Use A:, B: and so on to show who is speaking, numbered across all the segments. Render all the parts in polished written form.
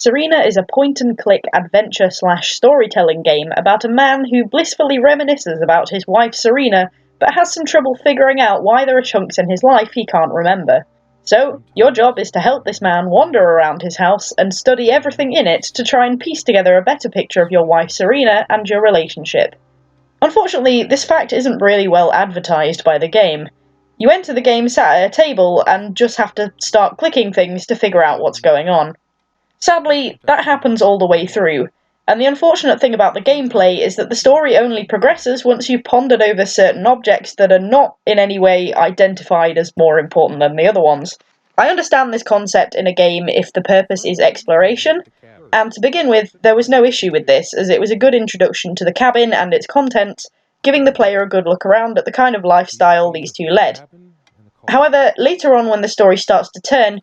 A: Serena is a point-and-click adventure/storytelling game about a man who blissfully reminisces about his wife Serena, but has some trouble figuring out why there are chunks in his life he can't remember. So, your job is to help this man wander around his house and study everything in it to try and piece together a better picture of your wife Serena and your relationship. Unfortunately, this fact isn't really well advertised by the game. You enter the game sat at a table and just have to start clicking things to figure out what's going on. Sadly, that happens all the way through, and the unfortunate thing about the gameplay is that the story only progresses once you've pondered over certain objects that are not in any way identified as more important than the other ones. I understand this concept in a game if the purpose is exploration, and to begin with, there was no issue with this, as it was a good introduction to the cabin and its contents, giving the player a good look around at the kind of lifestyle these two led. However, later on when the story starts to turn,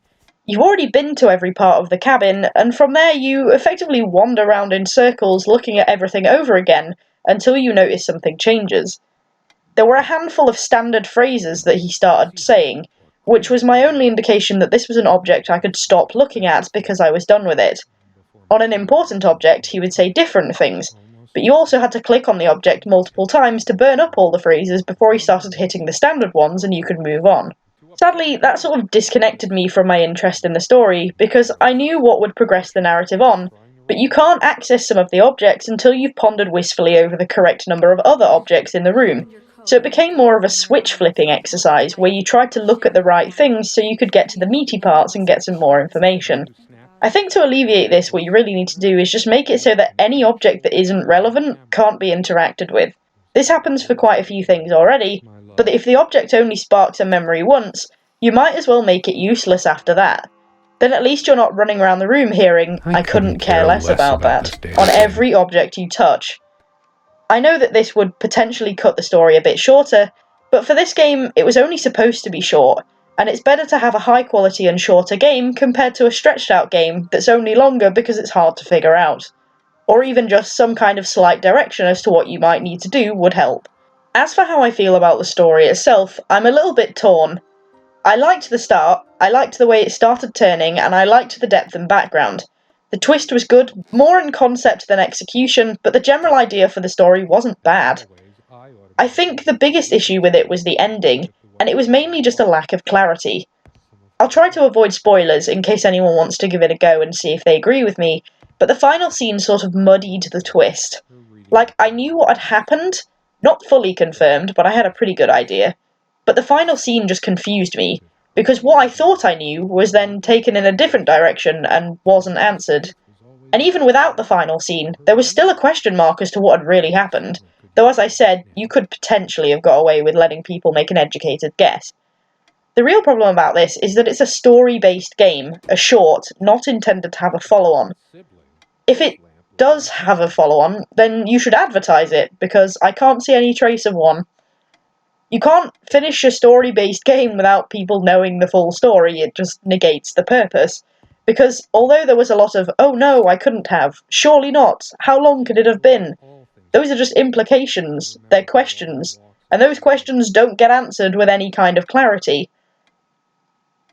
A: you've already been to every part of the cabin, and from there you effectively wander around in circles looking at everything over again until you notice something changes. There were a handful of standard phrases that he started saying, which was my only indication that this was an object I could stop looking at because I was done with it. On an important object, he would say different things, but you also had to click on the object multiple times to burn up all the phrases before he started hitting the standard ones and you could move on. Sadly, that sort of disconnected me from my interest in the story, because I knew what would progress the narrative on, but you can't access some of the objects until you've pondered wistfully over the correct number of other objects in the room, so it became more of a switch-flipping exercise, where you tried to look at the right things so you could get to the meaty parts and get some more information. I think to alleviate this, what you really need to do is just make it so that any object that isn't relevant can't be interacted with. This happens for quite a few things already, but if the object only sparks a memory once, you might as well make it useless after that. Then at least you're not running around the room hearing, I couldn't care less about that, on every object you touch. I know that this would potentially cut the story a bit shorter, but for this game it was only supposed to be short, and it's better to have a high quality and shorter game compared to a stretched out game that's only longer because it's hard to figure out. Or even just some kind of slight direction as to what you might need to do would help. As for how I feel about the story itself, I'm a little bit torn. I liked the start, I liked the way it started turning, and I liked the depth and background. The twist was good, more in concept than execution, but the general idea for the story wasn't bad. I think the biggest issue with it was the ending, and it was mainly just a lack of clarity. I'll try to avoid spoilers in case anyone wants to give it a go and see if they agree with me, but the final scene sort of muddied the twist. Like, I knew what had happened, not fully confirmed, but I had a pretty good idea. But the final scene just confused me, because what I thought I knew was then taken in a different direction and wasn't answered. And even without the final scene, there was still a question mark as to what had really happened, though as I said, you could potentially have got away with letting people make an educated guess. The real problem about this is that it's a story-based game, a short, not intended to have a follow-on. If it does have a follow-on, then you should advertise it, because I can't see any trace of one. You can't finish a story-based game without people knowing the full story, it just negates the purpose. Because although there was a lot of, oh no, I couldn't have, surely not, how long could it have been? Those are just implications, they're questions, and those questions don't get answered with any kind of clarity.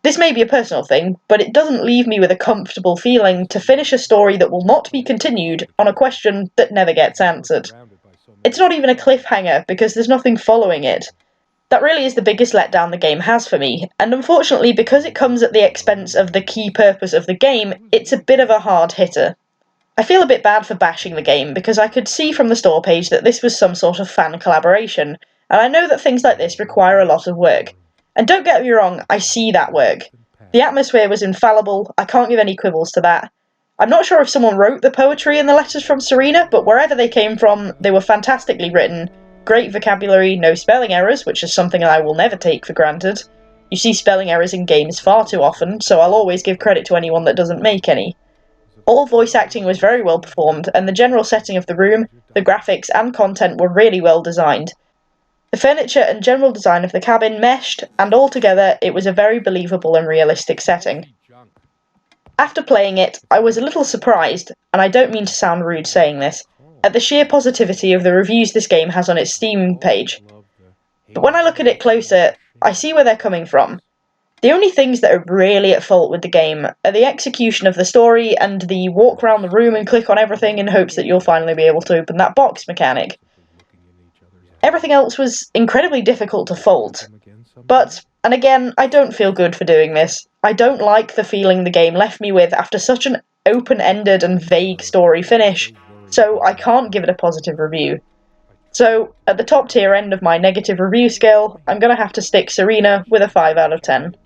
A: This may be a personal thing, but it doesn't leave me with a comfortable feeling to finish a story that will not be continued on a question that never gets answered. It's not even a cliffhanger, because there's nothing following it. That really is the biggest letdown the game has for me, and unfortunately because it comes at the expense of the key purpose of the game, it's a bit of a hard hitter. I feel a bit bad for bashing the game, because I could see from the store page that this was some sort of fan collaboration, and I know that things like this require a lot of work. And don't get me wrong, I see that work. The atmosphere was infallible, I can't give any quibbles to that. I'm not sure if someone wrote the poetry in the letters from Serena, but wherever they came from, they were fantastically written. Great vocabulary, no spelling errors, which is something I will never take for granted. You see spelling errors in games far too often, so I'll always give credit to anyone that doesn't make any. All voice acting was very well performed, and the general setting of the room, the graphics and content were really well designed. The furniture and general design of the cabin meshed, and altogether it was a very believable and realistic setting. After playing it, I was a little surprised, and I don't mean to sound rude saying this, at the sheer positivity of the reviews this game has on its Steam page. But when I look at it closer, I see where they're coming from. The only things that are really at fault with the game are the execution of the story and the walk around the room and click on everything in hopes that you'll finally be able to open that box mechanic. Everything else was incredibly difficult to fault. But, and again, I don't feel good for doing this. I don't like the feeling the game left me with after such an open-ended and vague story finish, so I can't give it a positive review. So, at the top tier end of my negative review scale, I'm gonna have to stick Serena with a 5 out of 10.